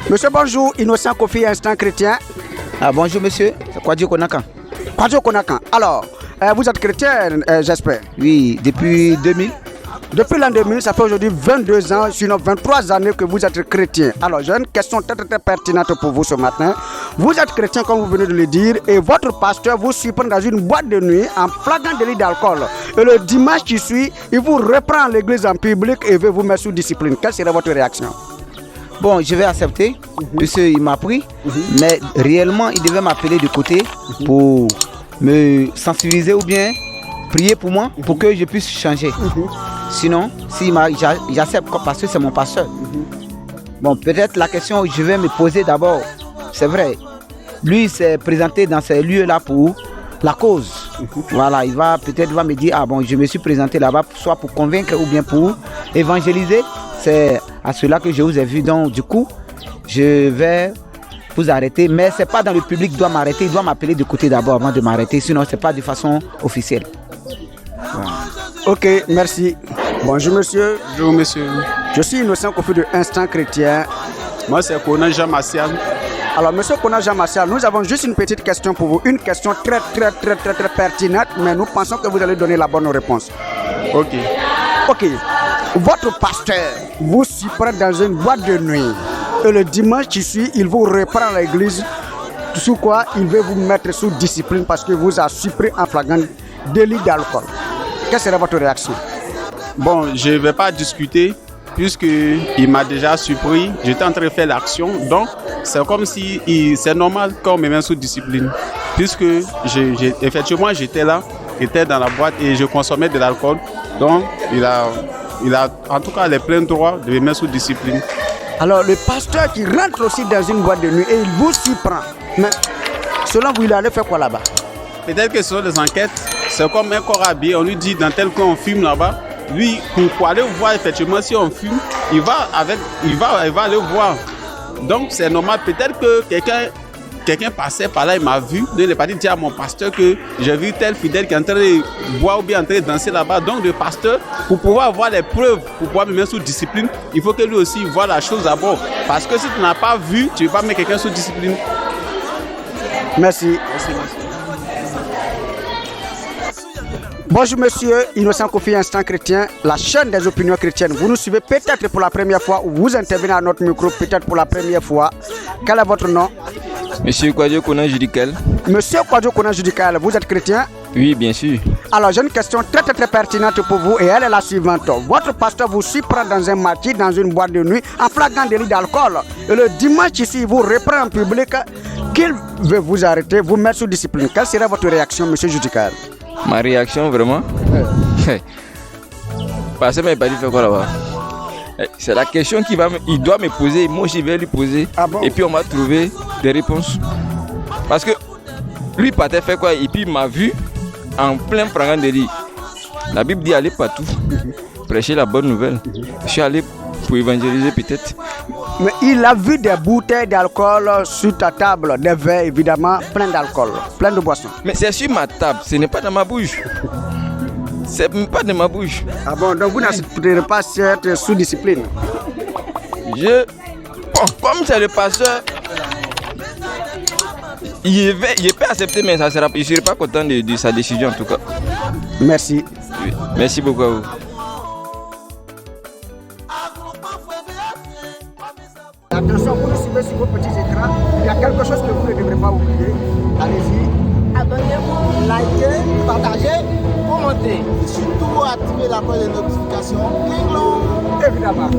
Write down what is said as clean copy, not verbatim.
Monsieur, bonjour, Innocent Kofi, Instant Chrétien. Ah, bonjour monsieur, c'est Kwadjo Konakan. Kwadjo Konakan. Alors, vous êtes chrétien, j'espère? Oui, depuis 2000. Depuis l'an 2000, ça fait aujourd'hui 22 ans, sinon 23 années que vous êtes chrétien. Alors, j'ai une question très pertinente pour vous ce matin. Vous êtes chrétien, comme vous venez de le dire, et votre pasteur vous surprend dans une boîte de nuit en flagrant délit d'alcool. Et le dimanche qui suit, il vous reprend à l'église en public et veut vous mettre sous discipline. Quelle serait votre réaction? Bon, je vais accepter, puisqu'il m'a pris, mais réellement, il devait m'appeler de côté pour me sensibiliser ou bien prier pour moi pour que je puisse changer. Sinon, si j'accepte parce que c'est mon pasteur. Bon, peut-être la question que je vais me poser d'abord, c'est vrai, lui s'est présenté dans ces lieux-là pour la cause. Voilà, il va peut-être me dire, ah bon, je me suis présenté là-bas soit pour convaincre ou bien pour évangéliser. C'est à cela que je vous ai vu. Donc, du coup, je vais vous arrêter. Mais ce n'est pas dans le public qu'il doit m'arrêter. Il doit m'appeler de côté d'abord avant de m'arrêter. Sinon, ce n'est pas de façon officielle. Voilà. Ok, merci. Bonjour monsieur. Bonjour monsieur. Je suis Innocent Kofi de Instant Chrétien. Moi c'est Kona Jean Martial. Alors monsieur Kona Jean Martial, nous avons juste une petite question pour vous. Une question très pertinente, mais nous pensons que vous allez donner la bonne réponse. Ok. Ok. Votre pasteur vous surprend dans une boîte de nuit. Et le dimanche qui suit, il vous reprend à l'église. Sous quoi il veut vous mettre sous discipline parce que vous a surpris en flagrant délit d'alcool. Quelle serait votre réaction? Bon, je ne vais pas discuter puisqu'il m'a déjà surpris. J'étais en train de faire l'action. Donc, c'est comme si c'est normal qu'on me mette sous discipline. Puisque effectivement, j'étais là, j'étais dans la boîte et je consommais de l'alcool. Donc, il a en tout cas les pleins droits de me mettre sous discipline. Alors, le pasteur qui rentre aussi dans une boîte de nuit et il vous surprend. Mais selon vous, il allait faire quoi là-bas? Peut-être que ce sont des enquêtes. C'est comme un corps habillé. On lui dit dans tel coin on fume là-bas. Lui, pour aller voir effectivement si on fume, il va aller voir. Donc c'est normal. Peut-être que quelqu'un passait par là, il m'a vu. Donc il est parti dire à mon pasteur que j'ai vu tel fidèle qui est en train de boire ou bien en train de danser là-bas. Donc le pasteur, pour pouvoir avoir les preuves, pour pouvoir me mettre sous discipline, il faut que lui aussi voit la chose d'abord. Parce que si tu n'as pas vu, tu ne vas pas mettre quelqu'un sous discipline. Merci. Bonjour monsieur, Innocent Kofi, Instant Chrétien, la chaîne des opinions chrétiennes. Vous nous suivez peut-être pour la première fois ou vous intervenez à notre micro peut-être pour la première fois. Quel est votre nom? Monsieur Kwadjo Konan Judical. Monsieur Kwadjo Konan Judical, vous êtes chrétien? Oui, bien sûr. Alors j'ai une question très pertinente pour vous et elle est la suivante. Votre pasteur vous surprend dans un marché, dans une boîte de nuit, en flagrant délit d'alcool. Et le dimanche ici, il vous reprend en public qu'il veut vous arrêter, vous mettre sous discipline. Quelle serait votre réaction, monsieur Judical? Ma réaction, vraiment parce que m'a pas dit faire quoi là-bas. C'est la question il doit me poser, moi je vais lui poser. Ah bon? Et puis on va trouver des réponses. Parce que lui partait faire quoi? Et puis il m'a vu en plein flagrant délit. La Bible dit aller partout, prêcher la bonne nouvelle. Je suis allé pour évangéliser peut-être. Mais il a vu des bouteilles d'alcool sur ta table, des verres évidemment, plein d'alcool, plein de boissons. Mais c'est sur ma table, ce n'est pas dans ma bouche. C'est même pas dans ma bouche. Ah bon, donc vous n'accepterez pas cette sous-discipline? Bon, comme c'est le pasteur, il peut accepter, mais je ne serai pas content de sa décision en tout cas. Merci. Oui. Merci beaucoup à vous. Attention, vous nous suivez sur vos petits écrans. Il y a quelque chose que vous ne devrez pas oublier. Allez-y. Abonnez-vous, likez, partagez, commentez. Surtout activez la cloche de notification. Évidemment.